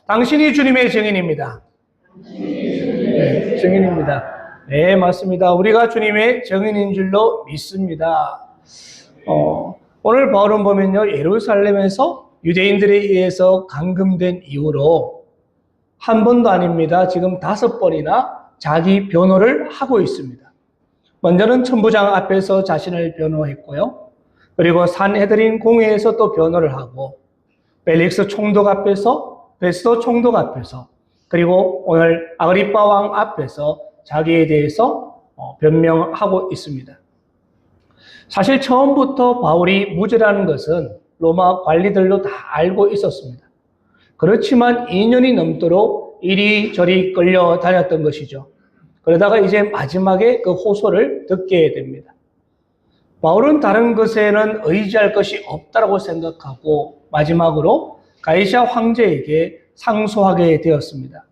당신이 주님의 증인입니다. 네, 증인입니다. 네, 맞습니다. 우리가 주님의 증인인 줄로 믿습니다. 오늘 바울은 보면요, 예루살렘에서 유대인들에 의해서 감금된 이후로 한 번도 아닙니다. 지금 5번이나 자기 변호를 하고 있습니다. 먼저는 천부장 앞에서 자신을 변호했고요. 그리고 산헤드린 공회에서 또 변호를 하고, 벨릭스 총독 앞에서, 베스도 총독 앞에서, 그리고 오늘 아그리빠 왕 앞에서 자기에 대해서 변명하고 있습니다. 사실 처음부터 바울이 무죄라는 것은 로마 관리들도 다 알고 있었습니다. 그렇지만 2년이 넘도록 이리저리 끌려다녔던 것이죠. 그러다가 이제 마지막에 그 호소를 듣게 됩니다. 바울은 다른 것에는 의지할 것이 없다고 생각하고 마지막으로 가이사 황제에게 상소하게 되었습니다.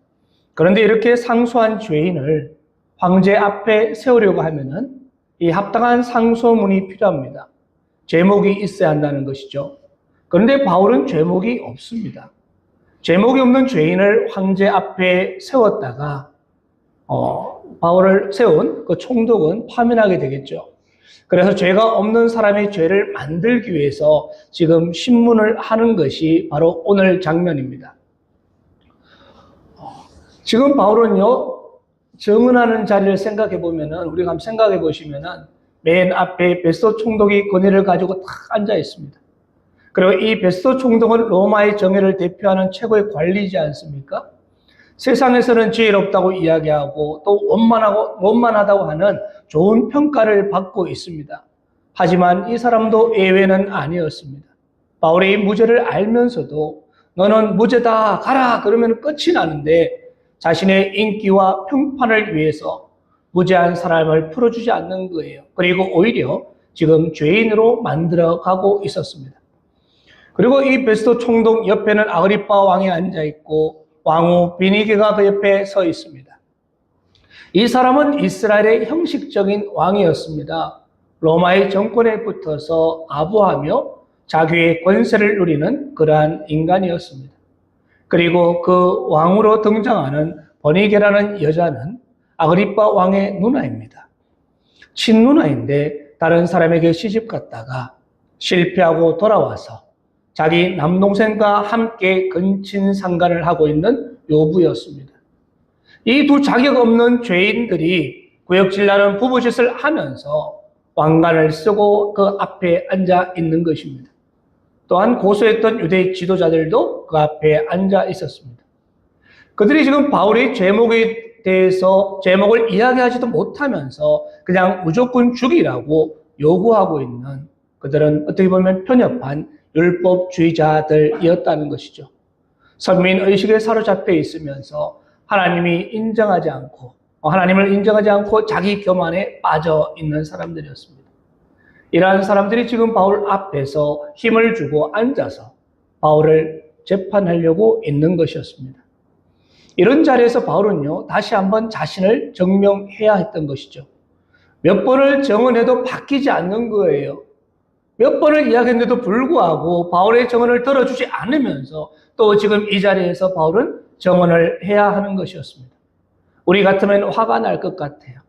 그런데 이렇게 상소한 죄인을 황제 앞에 세우려고 하면은 이 합당한 상소문이 필요합니다. 제목이 있어야 한다는 것이죠. 그런데 바울은 제목이 없습니다. 제목이 없는 죄인을 황제 앞에 세웠다가 바울을 세운 그 총독은 파면하게 되겠죠. 그래서 죄가 없는 사람의 죄를 만들기 위해서 지금 신문을 하는 것이 바로 오늘 장면입니다. 지금 바울은요, 증언하는 자리를 생각해 보면은, 우리가 한번 생각해 보시면은, 맨 앞에 베스도 총독이 권위를 가지고 딱 앉아 있습니다. 그리고 이 베스도 총독은 로마의 정예를 대표하는 최고의 관리지 않습니까? 세상에서는 지혜롭다고 이야기하고 또 원만하다고 하는 좋은 평가를 받고 있습니다. 하지만 이 사람도 예외는 아니었습니다. 바울의 무죄를 알면서도 너는 무죄다, 가라, 그러면 끝이 나는데 자신의 인기와 평판을 위해서 무죄한 사람을 풀어주지 않는 거예요. 그리고 오히려 지금 죄인으로 만들어가고 있었습니다. 그리고 이 베스도 총독 옆에는 아그리빠 왕이 앉아있고 왕후 비니게가 그 옆에 서 있습니다. 이 사람은 이스라엘의 형식적인 왕이었습니다. 로마의 정권에 붙어서 아부하며 자기의 권세를 누리는 그러한 인간이었습니다. 그리고 그 왕으로 등장하는 버니게라는 여자는 아그리빠 왕의 누나입니다. 친누나인데 다른 사람에게 시집 갔다가 실패하고 돌아와서 자기 남동생과 함께 근친상간을 하고 있는 요부였습니다. 이 두 자격 없는 죄인들이 구역질나는 부부짓을 하면서 왕관을 쓰고 그 앞에 앉아 있는 것입니다. 또한 고소했던 유대 지도자들도 그 앞에 앉아 있었습니다. 그들이 지금 바울의 제목에 대해서 제목을 이야기하지도 못하면서 그냥 무조건 죽이라고 요구하고 있는, 그들은 어떻게 보면 편협한 율법주의자들이었다는 것이죠. 선민의식에 사로잡혀 있으면서 하나님을 인정하지 않고 자기 교만에 빠져 있는 사람들이었습니다. 이러한 사람들이 지금 바울 앞에서 힘을 주고 앉아서 바울을 재판하려고 있는 것이었습니다. 이런 자리에서 바울은요, 다시 한번 자신을 증명해야 했던 것이죠. 몇 번을 증언해도 바뀌지 않는 거예요. 몇 번을 이야기했는데도 불구하고 바울의 증언을 들어주지 않으면서 또 지금 이 자리에서 바울은 증언을 해야 하는 것이었습니다. 우리 같으면 화가 날 것 같아요.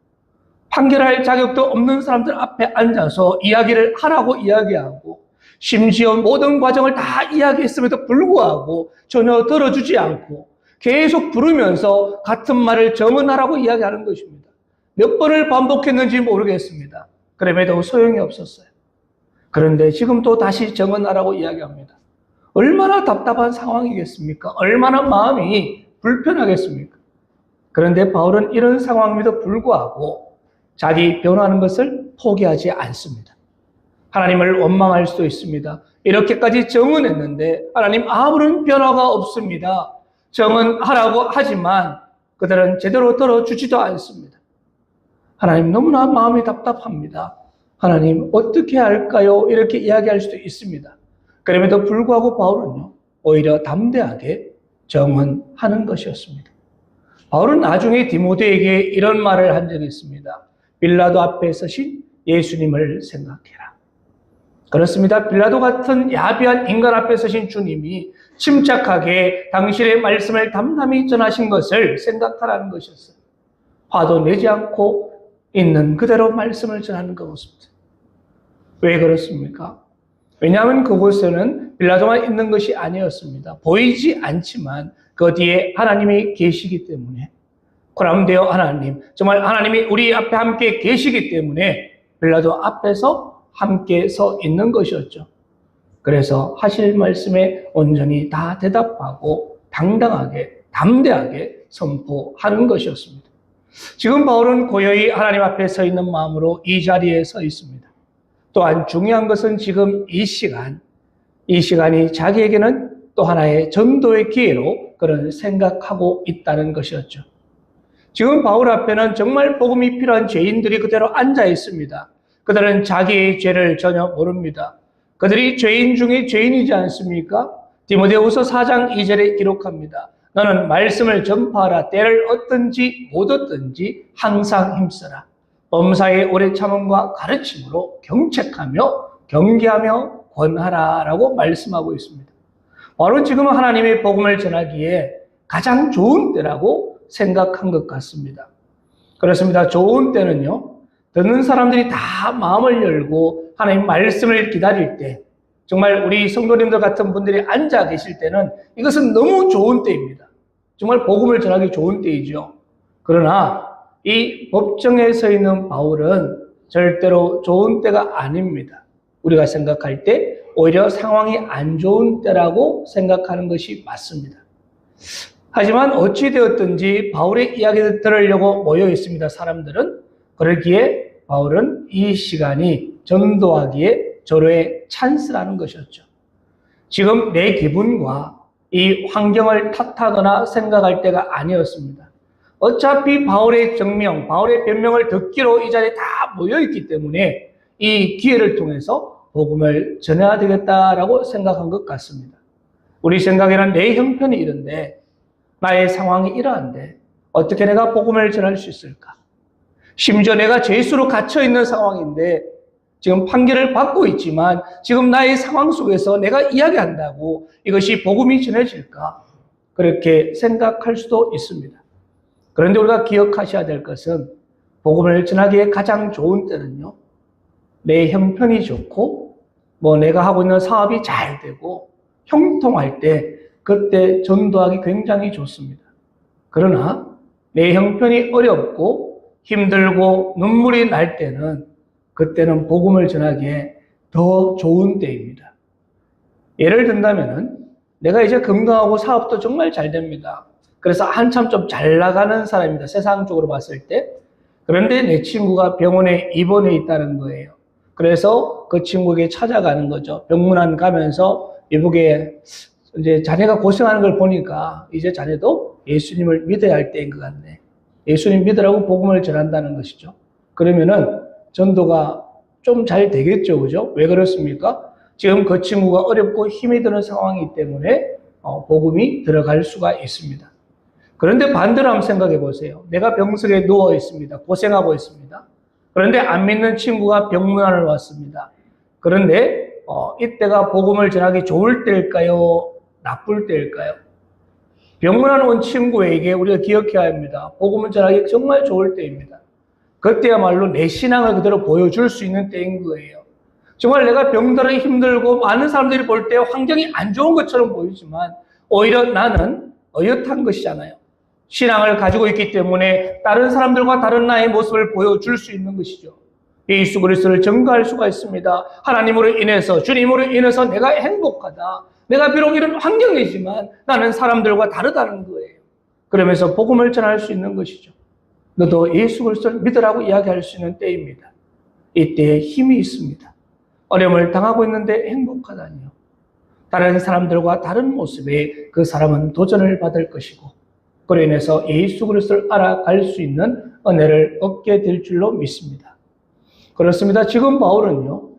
판결할 자격도 없는 사람들 앞에 앉아서 이야기를 하라고 이야기하고 심지어 모든 과정을 다 이야기했음에도 불구하고 전혀 들어주지 않고 계속 부르면서 같은 말을 증언하라고 이야기하는 것입니다. 몇 번을 반복했는지 모르겠습니다. 그럼에도 소용이 없었어요. 그런데 지금 또 다시 증언하라고 이야기합니다. 얼마나 답답한 상황이겠습니까? 얼마나 마음이 불편하겠습니까? 그런데 바울은 이런 상황임에도 불구하고 자기 변호하는 것을 포기하지 않습니다. 하나님을 원망할 수도 있습니다. 이렇게까지 증언했는데 하나님 아무런 변화가 없습니다. 증언하라고 하지만 그들은 제대로 들어주지도 않습니다. 하나님 너무나 마음이 답답합니다. 하나님 어떻게 할까요? 이렇게 이야기할 수도 있습니다. 그럼에도 불구하고 바울은요, 오히려 담대하게 증언하는 것이었습니다. 바울은 나중에 디모데에게 이런 말을 한 적이 있습니다. 빌라도 앞에 서신 예수님을 생각해라. 그렇습니다. 빌라도 같은 야비한 인간 앞에 서신 주님이 침착하게 당신의 말씀을 담담히 전하신 것을 생각하라는 것이었어요. 화도 내지 않고 있는 그대로 말씀을 전하는 것입니다. 왜 그렇습니까? 왜냐하면 그곳에는 빌라도만 있는 것이 아니었습니다. 보이지 않지만 그 뒤에 하나님이 계시기 때문에, 그람되어 하나님, 정말 하나님이 우리 앞에 함께 계시기 때문에 빌라도 앞에서 함께 서 있는 것이었죠. 그래서 하실 말씀에 온전히 다 대답하고 당당하게, 담대하게 선포하는 것이었습니다. 지금 바울은 고요히 하나님 앞에 서 있는 마음으로 이 자리에 서 있습니다. 또한 중요한 것은 지금 이 시간이 자기에게는 또 하나의 전도의 기회로 그런 생각하고 있다는 것이었죠. 지금 바울 앞에는 정말 복음이 필요한 죄인들이 그대로 앉아 있습니다. 그들은 자기의 죄를 전혀 모릅니다. 그들이 죄인 중에 죄인이지 않습니까? 디모데후서 4장 2절에 기록합니다. 너는 말씀을 전파하라. 때를 얻든지 못 얻든지 항상 힘쓰라. 범사의 오래 참음과 가르침으로 경책하며 경계하며 권하라 라고 말씀하고 있습니다. 바로 지금 하나님의 복음을 전하기에 가장 좋은 때라고 생각한 것 같습니다. 그렇습니다. 좋은 때는요, 듣는 사람들이 다 마음을 열고 하나님 말씀을 기다릴 때, 정말 우리 성도님들 같은 분들이 앉아 계실 때는 이것은 너무 좋은 때입니다. 정말 복음을 전하기 좋은 때이죠. 그러나 이 법정에 서 있는 바울은 절대로 좋은 때가 아닙니다. 우리가 생각할 때 오히려 상황이 안 좋은 때라고 생각하는 것이 맞습니다. 하지만 어찌되었든지 바울의 이야기를 들으려고 모여 있습니다. 사람들은. 그러기에 바울은 이 시간이 전도하기에 절호의 찬스라는 것이었죠. 지금 내 기분과 이 환경을 탓하거나 생각할 때가 아니었습니다. 어차피 바울의 증명, 바울의 변명을 듣기로 이 자리에 다 모여있기 때문에 이 기회를 통해서 복음을 전해야 되겠다라고 생각한 것 같습니다. 우리 생각에는 내 형편이 이런데, 나의 상황이 이러한데 어떻게 내가 복음을 전할 수 있을까? 심지어 내가 죄수로 갇혀있는 상황인데 지금 판결을 받고 있지만 지금 나의 상황 속에서 내가 이야기한다고 이것이 복음이 전해질까? 그렇게 생각할 수도 있습니다. 그런데 우리가 기억하셔야 될 것은 복음을 전하기에 가장 좋은 때는요, 내 형편이 좋고 내가 하고 있는 사업이 잘 되고 형통할 때 그때 전도하기 굉장히 좋습니다. 그러나 내 형편이 어렵고 힘들고 눈물이 날 때는 그때는 복음을 전하기에 더 좋은 때입니다. 예를 든다면은 내가 이제 건강하고 사업도 정말 잘 됩니다. 그래서 한참 좀 잘 나가는 사람입니다. 세상적으로 봤을 때. 그런데 내 친구가 병원에 입원해 있다는 거예요. 그래서 그 친구에게 찾아가는 거죠. 병문안 가면서 이보게 이제 자네가 고생하는 걸 보니까 이제 자네도 예수님을 믿어야 할 때인 것 같네. 예수님 믿으라고 복음을 전한다는 것이죠. 그러면은 전도가 좀 잘 되겠죠. 그죠? 왜 그렇습니까? 지금 그 친구가 어렵고 힘이 드는 상황이기 때문에 복음이 들어갈 수가 있습니다. 그런데 반대로 한번 생각해 보세요. 내가 병석에 누워 있습니다. 고생하고 있습니다. 그런데 안 믿는 친구가 병문안을 왔습니다. 그런데 이때가 복음을 전하기 좋을 때일까요? 나쁠 때일까요? 병문안 온 친구에게 우리가 기억해야 합니다. 복음을 전하기 정말 좋을 때입니다. 그때야말로 내 신앙을 그대로 보여줄 수 있는 때인 거예요. 정말 내가 병들어 힘들고 많은 사람들이 볼 때 환경이 안 좋은 것처럼 보이지만 오히려 나는 어엿한 것이잖아요. 신앙을 가지고 있기 때문에 다른 사람들과 다른 나의 모습을 보여줄 수 있는 것이죠. 예수 그리스도를 증거할 수가 있습니다. 하나님으로 인해서, 주님으로 인해서 내가 행복하다. 내가 비록 이런 환경이지만 나는 사람들과 다르다는 거예요. 그러면서 복음을 전할 수 있는 것이죠. 너도 예수 그리스도를 믿으라고 이야기할 수 있는 때입니다. 이때에 힘이 있습니다. 어려움을 당하고 있는데 행복하다니요. 다른 사람들과 다른 모습에 그 사람은 도전을 받을 것이고 그로 인해서 예수 그리스도를 알아갈 수 있는 은혜를 얻게 될 줄로 믿습니다. 그렇습니다. 지금 바울은요,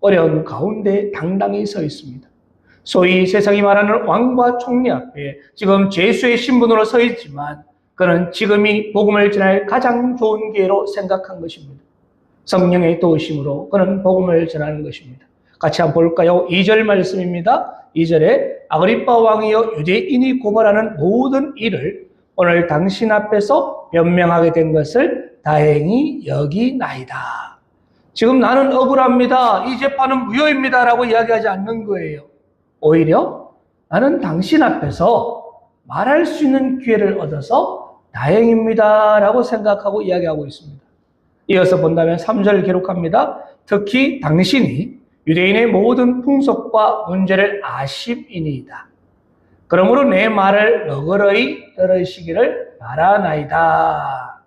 어려운 가운데 당당히 서 있습니다. 소위 세상이 말하는 왕과 총리 앞에 지금 죄수의 신분으로 서 있지만 그는 지금이 복음을 전할 가장 좋은 기회로 생각한 것입니다. 성령의 도우심으로 그는 복음을 전하는 것입니다. 같이 한번 볼까요? 2절 말씀입니다. 2절에 아그리빠 왕이여 유대인이 고발하는 모든 일을 오늘 당신 앞에서 변명하게 된 것을 다행히 여기나이다. 지금 나는 억울합니다. 이 재판은 무효입니다. 라고 이야기하지 않는 거예요. 오히려 나는 당신 앞에서 말할 수 있는 기회를 얻어서 다행입니다. 라고 생각하고 이야기하고 있습니다. 이어서 본다면 3절 기록합니다. 특히 당신이 유대인의 모든 풍속과 문제를 아심이니이다. 그러므로 내 말을 너그러이 들으시기를 바라나이다.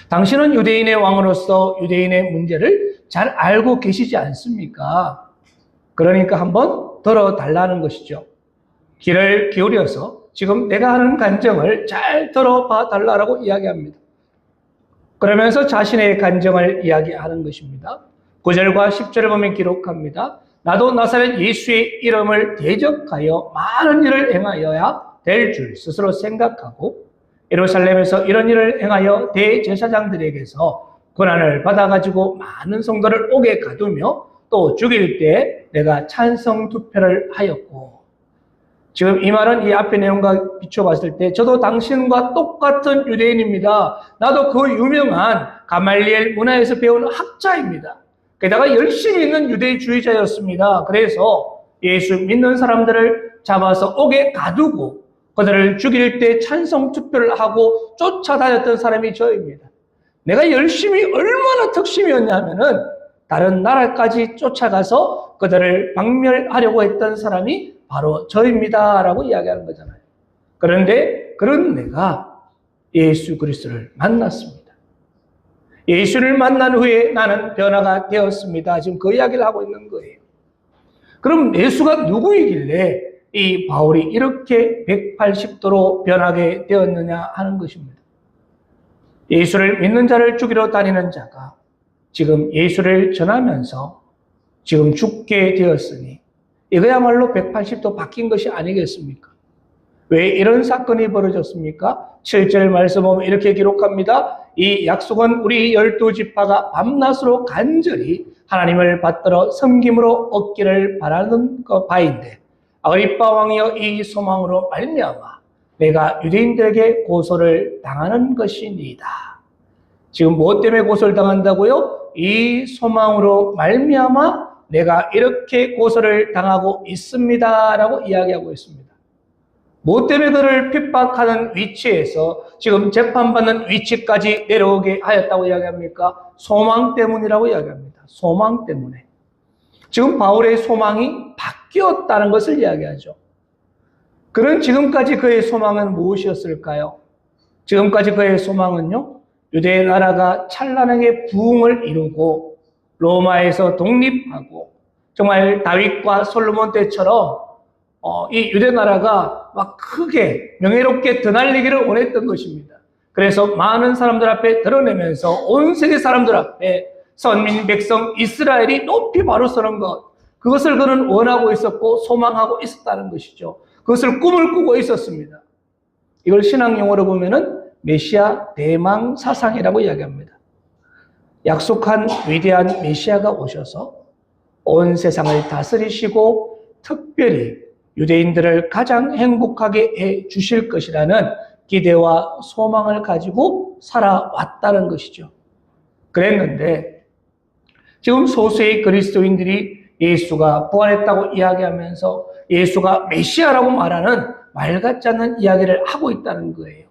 당신은 유대인의 왕으로서 유대인의 문제를 잘 알고 계시지 않습니까? 그러니까 한번 들어달라는 것이죠. 귀를 기울여서 지금 내가 하는 간증을 잘 들어봐 달라고 이야기합니다. 그러면서 자신의 간증을 이야기하는 것입니다. 9절과 10절을 보면 기록합니다. 나도 나사렛 예수의 이름을 대적하여 많은 일을 행하여야 될 줄 스스로 생각하고 예루살렘에서 이런 일을 행하여 대제사장들에게서 고난을 받아가지고 많은 성도를 옥에 가두며 또 죽일 때 내가 찬성 투표를 하였고, 지금 이 말은 이 앞의 내용과 비춰봤을 때 저도 당신과 똑같은 유대인입니다. 나도 그 유명한 가말리엘 문화에서 배운 학자입니다. 게다가 열심히 있는 유대주의자였습니다. 그래서 예수 믿는 사람들을 잡아서 옥에 가두고 그들을 죽일 때 찬성 투표를 하고 쫓아다녔던 사람이 저입니다. 내가 열심히 얼마나 특심이었냐면은 다른 나라까지 쫓아가서 그들을 박멸하려고 했던 사람이 바로 저입니다. 라고 이야기하는 거잖아요. 그런데 그런 내가 예수 그리스도를 만났습니다. 예수를 만난 후에 나는 변화가 되었습니다. 지금 그 이야기를 하고 있는 거예요. 그럼 예수가 누구이길래 이 바울이 이렇게 180도로 변하게 되었느냐 하는 것입니다. 예수를 믿는 자를 죽이러 다니는 자가 지금 예수를 전하면서 지금 죽게 되었으니 이거야말로 180도 바뀐 것이 아니겠습니까? 왜 이런 사건이 벌어졌습니까? 7절 말씀 보면 이렇게 기록합니다. 이 약속은 우리 12지파가 밤낮으로 간절히 하나님을 받들어 섬김으로 얻기를 바라는 바인데 아그리빠 왕이여 이 소망으로 말미암아 내가 유대인들에게 고소를 당하는 것이니이다. 지금 무엇 때문에 고소를 당한다고요? 이 소망으로 말미암아 내가 이렇게 고소를 당하고 있습니다. 라고 이야기하고 있습니다. 무엇 때문에 그를 핍박하는 위치에서 지금 재판받는 위치까지 내려오게 하였다고 이야기합니까? 소망 때문이라고 이야기합니다. 소망 때문에. 지금 바울의 소망이 바뀌었다는 것을 이야기하죠. 그런 지금까지 그의 소망은 무엇이었을까요? 지금까지 그의 소망은요, 유대 나라가 찬란하게 부흥을 이루고 로마에서 독립하고 정말 다윗과 솔로몬 때처럼 이 유대 나라가 막 크게 명예롭게 드날리기를 원했던 것입니다. 그래서 많은 사람들 앞에 드러내면서 온 세계 사람들 앞에 선민 백성 이스라엘이 높이 바로 서는 것, 그것을 그는 원하고 있었고 소망하고 있었다는 것이죠. 그것을 꿈을 꾸고 있었습니다. 이걸 신학 용어로 보면은 메시아 대망 사상이라고 이야기합니다. 약속한 위대한 메시아가 오셔서 온 세상을 다스리시고 특별히 유대인들을 가장 행복하게 해 주실 것이라는 기대와 소망을 가지고 살아왔다는 것이죠. 그랬는데 지금 소수의 그리스도인들이 예수가 부활했다고 이야기하면서 예수가 메시아라고 말하는 말 같지 않는 이야기를 하고 있다는 거예요.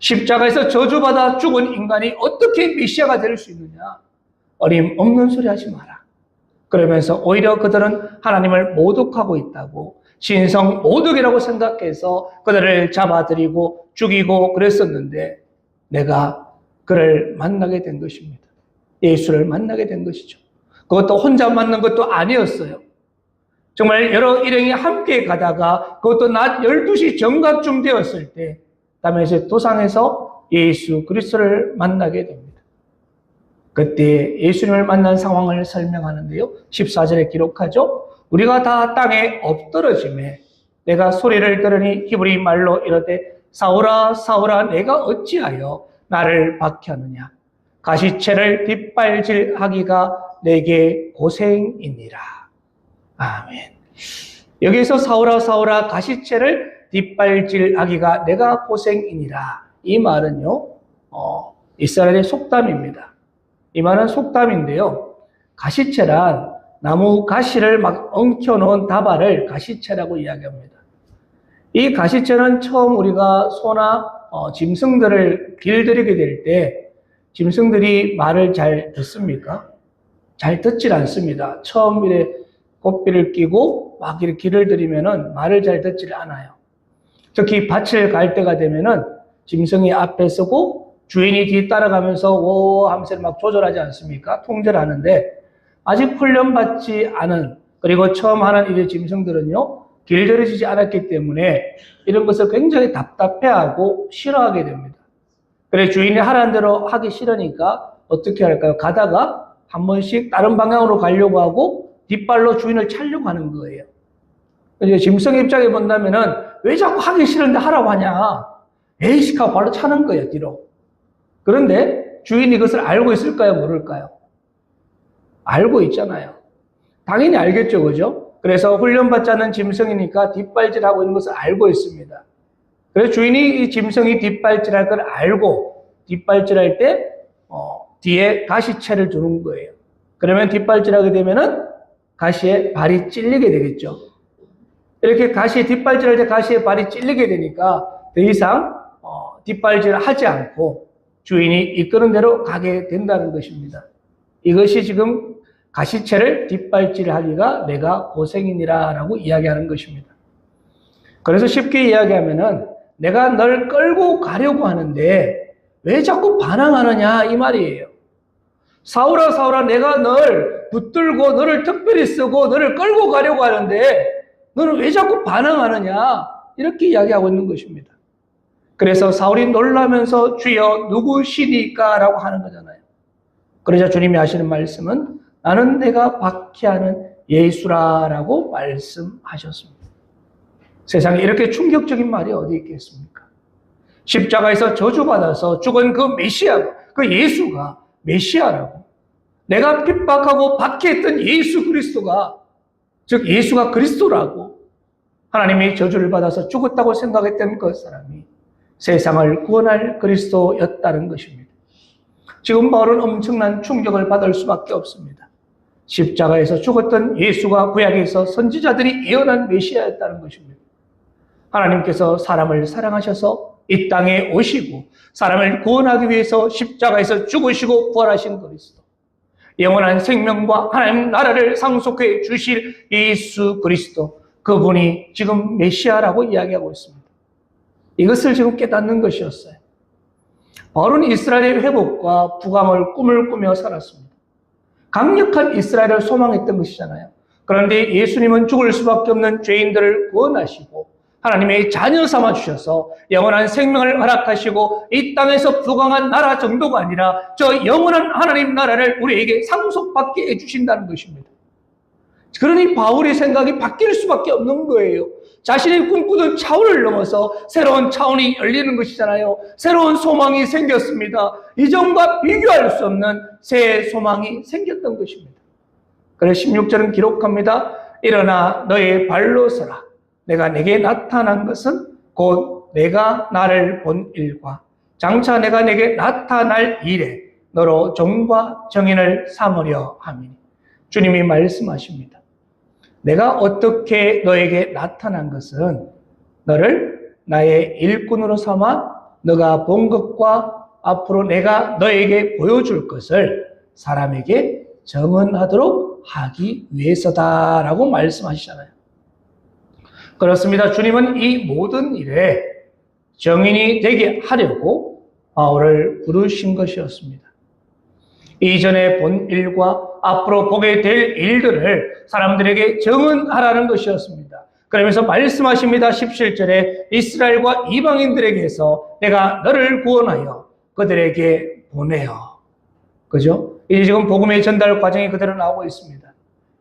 십자가에서 저주받아 죽은 인간이 어떻게 메시아가 될 수 있느냐? 어림없는 소리 하지 마라. 그러면서 오히려 그들은 하나님을 모독하고 있다고, 신성 모독이라고 생각해서 그들을 잡아들이고 죽이고 그랬었는데 내가 그를 만나게 된 것입니다. 예수를 만나게 된 것이죠. 그것도 혼자 만난 것도 아니었어요. 정말 여러 일행이 함께 가다가 그것도 낮 12시 정각쯤 되었을 때 다메섹 도상에서 예수 그리스도를 만나게 됩니다. 그때 예수님을 만난 상황을 설명하는데요. 14절에 기록하죠. 우리가 다 땅에 엎드러짐에 내가 소리를 들으니 히브리 말로 이르되 사울아 사울아 내가 어찌하여 나를 박해하느냐. 가시채를 뒷발질하기가 내게 고생이니라. 아멘. 여기서 사울아 사울아 가시채를 뒷발질하기가 내가 고생이니라. 이 말은요, 이스라엘의 속담입니다. 이 말은 속담인데요. 가시채란 나무 가시를 막 엉켜놓은 다발을 가시채라고 이야기합니다. 이 가시채는 처음 우리가 소나 짐승들을 길들이게 될 때 짐승들이 말을 잘 듣습니까? 잘 듣질 않습니다. 처음 이래 고삐를 끼고 막 이렇게 길을 들이면은 말을 잘 듣질 않아요. 특히 밭을 갈 때가 되면은 짐승이 앞에 서고 주인이 뒤 따라가면서 오 하면서 막 조절하지 않습니까? 통제를 하는데 아직 훈련받지 않은 그리고 처음 하는 이 짐승들은요 길들여지지 않았기 때문에 이런 것을 굉장히 답답해하고 싫어하게 됩니다. 그래 주인이 하라는 대로 하기 싫으니까 어떻게 할까요? 가다가 한 번씩 다른 방향으로 가려고 하고 뒷발로 주인을 차려고 하는 거예요. 이제 짐승 입장에 본다면은 왜 자꾸 하기 싫은데 하라고 하냐? 에이씨 하고 바로 차는 거예요, 뒤로. 그런데 주인이 이것을 알고 있을까요? 모를까요? 알고 있잖아요. 당연히 알겠죠, 그죠? 그래서 훈련받지 않은 짐승이니까 뒷발질하고 있는 것을 알고 있습니다. 그래서 주인이 이 짐승이 뒷발질할 걸 알고 뒷발질할 때 뒤에 가시채를 두는 거예요. 그러면 뒷발질하게 되면은 가시에 발이 찔리게 되겠죠. 이렇게 가시에 뒷발질할 때 가시에 발이 찔리게 되니까 더 이상 뒷발질을 하지 않고 주인이 이끄는 대로 가게 된다는 것입니다. 이것이 지금 가시채를 뒷발질하기가 내가 고생이니라 라고 이야기하는 것입니다. 그래서 쉽게 이야기하면은 내가 널 끌고 가려고 하는데 왜 자꾸 반항하느냐 이 말이에요. 사울아 사울아 내가 널 붙들고 너를 특별히 쓰고 너를 끌고 가려고 하는데 너는 왜 자꾸 반항하느냐 이렇게 이야기하고 있는 것입니다. 그래서 사울이 놀라면서 주여 누구시니까 라고 하는 거잖아요. 그러자 주님이 하시는 말씀은 나는 내가 박해하는 예수라라고 말씀하셨습니다. 세상에 이렇게 충격적인 말이 어디 있겠습니까? 십자가에서 저주받아서 죽은 그 메시아, 그 예수가 메시아라고. 내가 핍박하고 박해했던 예수 그리스도가, 즉 예수가 그리스도라고 하나님이 저주를 받아서 죽었다고 생각했던 그 사람이 세상을 구원할 그리스도였다는 것입니다. 지금 바울은 엄청난 충격을 받을 수밖에 없습니다. 십자가에서 죽었던 예수가 구약에서 선지자들이 예언한 메시아였다는 것입니다. 하나님께서 사람을 사랑하셔서 이 땅에 오시고 사람을 구원하기 위해서 십자가에서 죽으시고 부활하신 그리스도, 영원한 생명과 하나님 나라를 상속해 주실 예수 그리스도, 그분이 지금 메시아라고 이야기하고 있습니다. 이것을 지금 깨닫는 것이었어요. 바울은 이스라엘의 회복과 부강을 꿈을 꾸며 살았습니다. 강력한 이스라엘을 소망했던 것이잖아요. 그런데 예수님은 죽을 수밖에 없는 죄인들을 구원하시고 하나님의 자녀 삼아 주셔서 영원한 생명을 허락하시고 이 땅에서 부강한 나라 정도가 아니라 저 영원한 하나님 나라를 우리에게 상속받게 해주신다는 것입니다. 그러니 바울의 생각이 바뀔 수밖에 없는 거예요. 자신이 꿈꾸던 차원을 넘어서 새로운 차원이 열리는 것이잖아요. 새로운 소망이 생겼습니다. 이전과 비교할 수 없는 새 소망이 생겼던 것입니다. 그래서 16절은 기록합니다. 일어나 너의 발로 서라. 내가 내게 나타난 것은 곧 내가 나를 본 일과 장차 내가 내게 나타날 일에 너로 종과 정인을 삼으려 함이니. 주님이 말씀하십니다. 내가 어떻게 너에게 나타난 것은 너를 나의 일꾼으로 삼아 너가 본 것과 앞으로 내가 너에게 보여줄 것을 사람에게 정언하도록 하기 위해서다라고 말씀하시잖아요. 그렇습니다. 주님은 이 모든 일에 정인이 되게 하려고 바울을 부르신 것이었습니다. 이전에 본 일과 앞으로 보게 될 일들을 사람들에게 정언하라는 것이었습니다. 그러면서 말씀하십니다. 17절에 이스라엘과 이방인들에게서 내가 너를 구원하여 그들에게 보내어. 그죠? 이제 지금 복음의 전달 과정이 그대로 나오고 있습니다.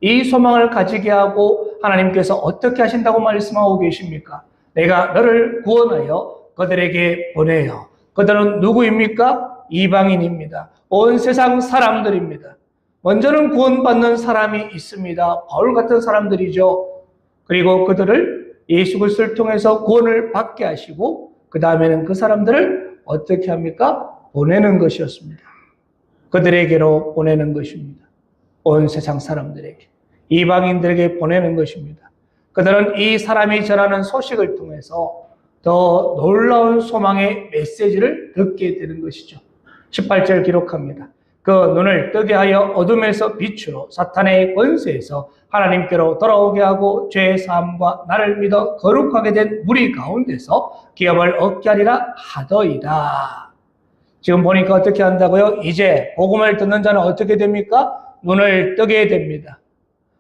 이 소망을 가지게 하고 하나님께서 어떻게 하신다고 말씀하고 계십니까? 내가 너를 구원하여 그들에게 보내어. 그들은 누구입니까? 이방인입니다. 온 세상 사람들입니다. 먼저는 구원받는 사람이 있습니다. 바울 같은 사람들이죠. 그리고 그들을 예수 그리스도를 통해서 구원을 받게 하시고 그 다음에는 그 사람들을 어떻게 합니까? 보내는 것이었습니다. 그들에게로 보내는 것입니다. 온 세상 사람들에게, 이방인들에게 보내는 것입니다. 그들은 이 사람이 전하는 소식을 통해서 더 놀라운 소망의 메시지를 듣게 되는 것이죠. 18절 기록합니다. 그 눈을 뜨게 하여 어둠에서 빛으로 사탄의 권세에서 하나님께로 돌아오게 하고 죄의 사함과 나를 믿어 거룩하게 된 무리 가운데서 기업을 얻게 하리라 하더이다. 지금 보니까 어떻게 한다고요? 이제 복음을 듣는 자는 어떻게 됩니까? 눈을 뜨게 됩니다.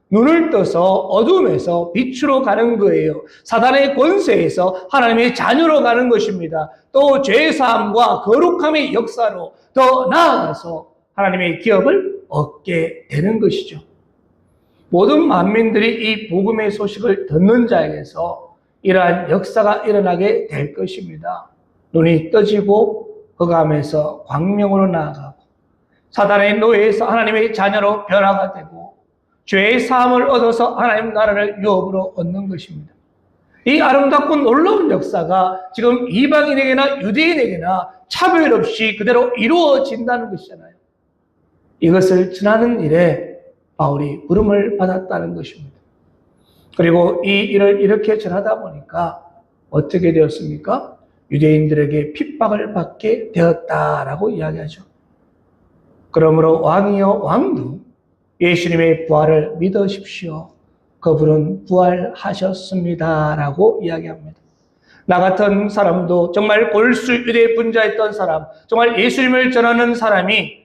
눈을 떠서 어둠에서 빛으로 가는 거예요. 사단의 권세에서 하나님의 자녀로 가는 것입니다. 또 죄의 사함과 거룩함의 역사로 더 나아가서 하나님의 기업을 얻게 되는 것이죠. 모든 만민들이 이 복음의 소식을 듣는 자에게서 이러한 역사가 일어나게 될 것입니다. 눈이 떠지고 흑암에서 광명으로 나아가고 사단의 노예에서 하나님의 자녀로 변화가 되고 죄의 사함을 얻어서 하나님 나라를 유업으로 얻는 것입니다. 이 아름답고 놀라운 역사가 지금 이방인에게나 유대인에게나 차별 없이 그대로 이루어진다는 것이잖아요. 이것을 전하는 일에 바울이 부름을 받았다는 것입니다. 그리고 이 일을 이렇게 전하다 보니까 어떻게 되었습니까? 유대인들에게 핍박을 받게 되었다라고 이야기하죠. 그러므로 왕이여 왕도 예수님의 부활을 믿으십시오. 그분은 부활하셨습니다라고 이야기합니다. 나 같은 사람도 정말 골수 유대 분자했던 사람, 정말 예수님을 전하는 사람이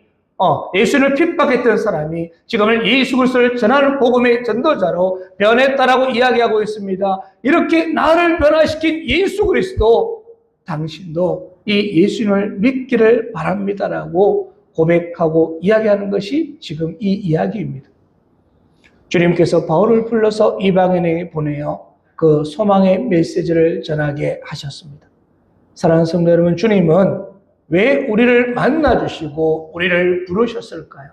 예수님을 핍박했던 사람이 지금은 예수 그리스도를 전하는 복음의 전도자로 변했다라고 이야기하고 있습니다. 이렇게 나를 변화시킨 예수 그리스도, 당신도 이 예수님을 믿기를 바랍니다라고 고백하고 이야기하는 것이 지금 이 이야기입니다. 주님께서 바울을 불러서 이방인에게 보내어 그 소망의 메시지를 전하게 하셨습니다. 사랑하는 성도 여러분, 주님은 왜 우리를 만나주시고 우리를 부르셨을까요?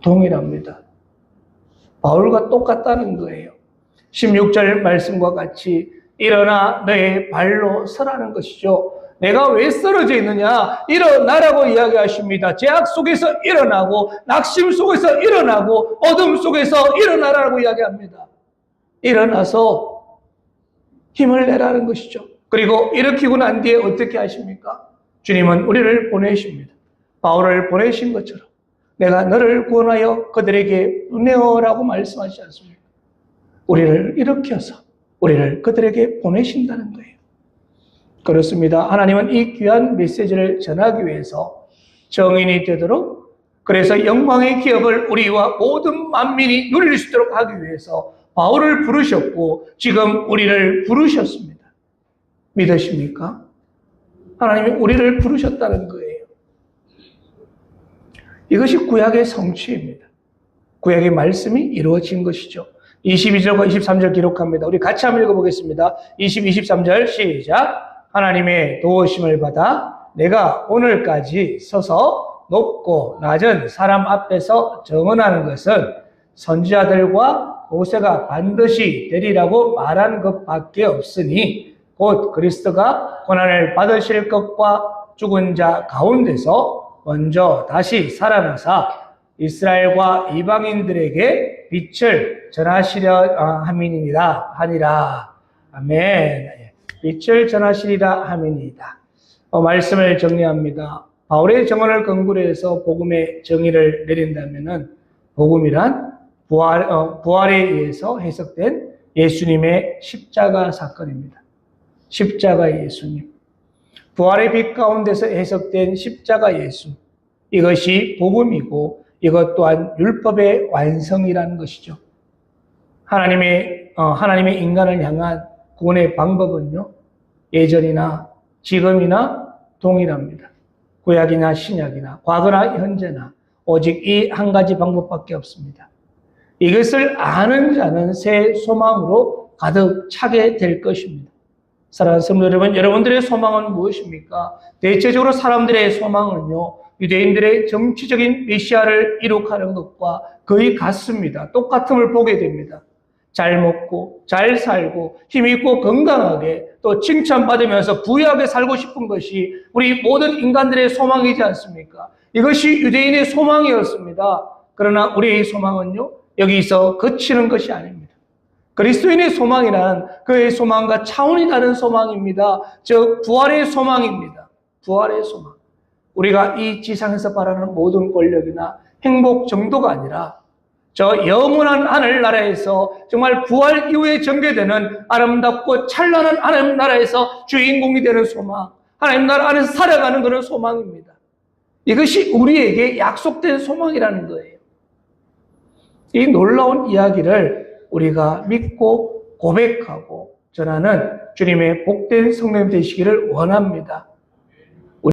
동일합니다. 바울과 똑같다는 거예요. 16절 말씀과 같이 일어나 너의 발로 서라는 것이죠. 내가 왜 쓰러져 있느냐? 일어나라고 이야기하십니다. 죄악 속에서 일어나고 낙심 속에서 일어나고 어둠 속에서 일어나라고 이야기합니다. 일어나서 힘을 내라는 것이죠. 그리고 일으키고 난 뒤에 어떻게 하십니까? 주님은 우리를 보내십니다. 바울을 보내신 것처럼 내가 너를 구원하여 그들에게 보내어라고 말씀하시지 않습니까? 우리를 일으켜서 우리를 그들에게 보내신다는 거예요. 그렇습니다. 하나님은 이 귀한 메시지를 전하기 위해서 정인이 되도록, 그래서 영광의 기업을 우리와 모든 만민이 누릴 수 있도록 하기 위해서 바울을 부르셨고 지금 우리를 부르셨습니다. 믿으십니까? 하나님이 우리를 부르셨다는 거예요. 이것이 구약의 성취입니다. 구약의 말씀이 이루어진 것이죠. 22절과 23절 기록합니다. 우리 같이 한번 읽어보겠습니다. 23절 시작. 하나님의 도우심을 받아 내가 오늘까지 서서 높고 낮은 사람 앞에서 증언하는 것은 선지자들과 모세가 반드시 되리라고 말한 것밖에 없으니 곧 그리스도가 고난을 받으실 것과 죽은 자 가운데서 먼저 다시 살아나사 이스라엘과 이방인들에게 빛을 전하시려 함이니라. 아멘. 빛을 전하시리라 함이니이다. 말씀을 정리합니다. 바울의 정언을 근거로 해서 복음의 정의를 내린다면은 복음이란 부활에 의해서 해석된 예수님의 십자가 사건입니다. 십자가 예수님. 부활의 빛 가운데서 해석된 십자가 예수. 이것이 복음이고 이것 또한 율법의 완성이라는 것이죠. 하나님의 인간을 향한 구원의 방법은요, 예전이나 지금이나 동일합니다. 구약이나 신약이나 과거나 현재나 오직 이 한 가지 방법밖에 없습니다. 이것을 아는 자는 새 소망으로 가득 차게 될 것입니다. 사랑하는 성도 여러분, 여러분들의 소망은 무엇입니까? 대체적으로 사람들의 소망은요, 유대인들의 정치적인 메시아를 이룩하는 것과 거의 같습니다. 똑같음을 보게 됩니다. 잘 먹고, 잘 살고, 힘있고, 건강하게, 또 칭찬받으면서 부유하게 살고 싶은 것이 우리 모든 인간들의 소망이지 않습니까? 이것이 유대인의 소망이었습니다. 그러나 우리의 소망은요, 여기서 그치는 것이 아닙니다. 그리스도인의 소망이란 그의 소망과 차원이 다른 소망입니다. 즉 부활의 소망입니다. 부활의 소망. 우리가 이 지상에서 바라는 모든 권력이나 행복 정도가 아니라 저 영원한 하늘나라에서 정말 부활 이후에 전개되는 아름답고 찬란한 하나님 나라에서 주인공이 되는 소망, 하나님 나라 안에서 살아가는 그런 소망입니다. 이것이 우리에게 약속된 소망이라는 거예요. 이 놀라운 이야기를 우리가 믿고 고백하고 전하는 주님의 복된 성령 되시기를 원합니다.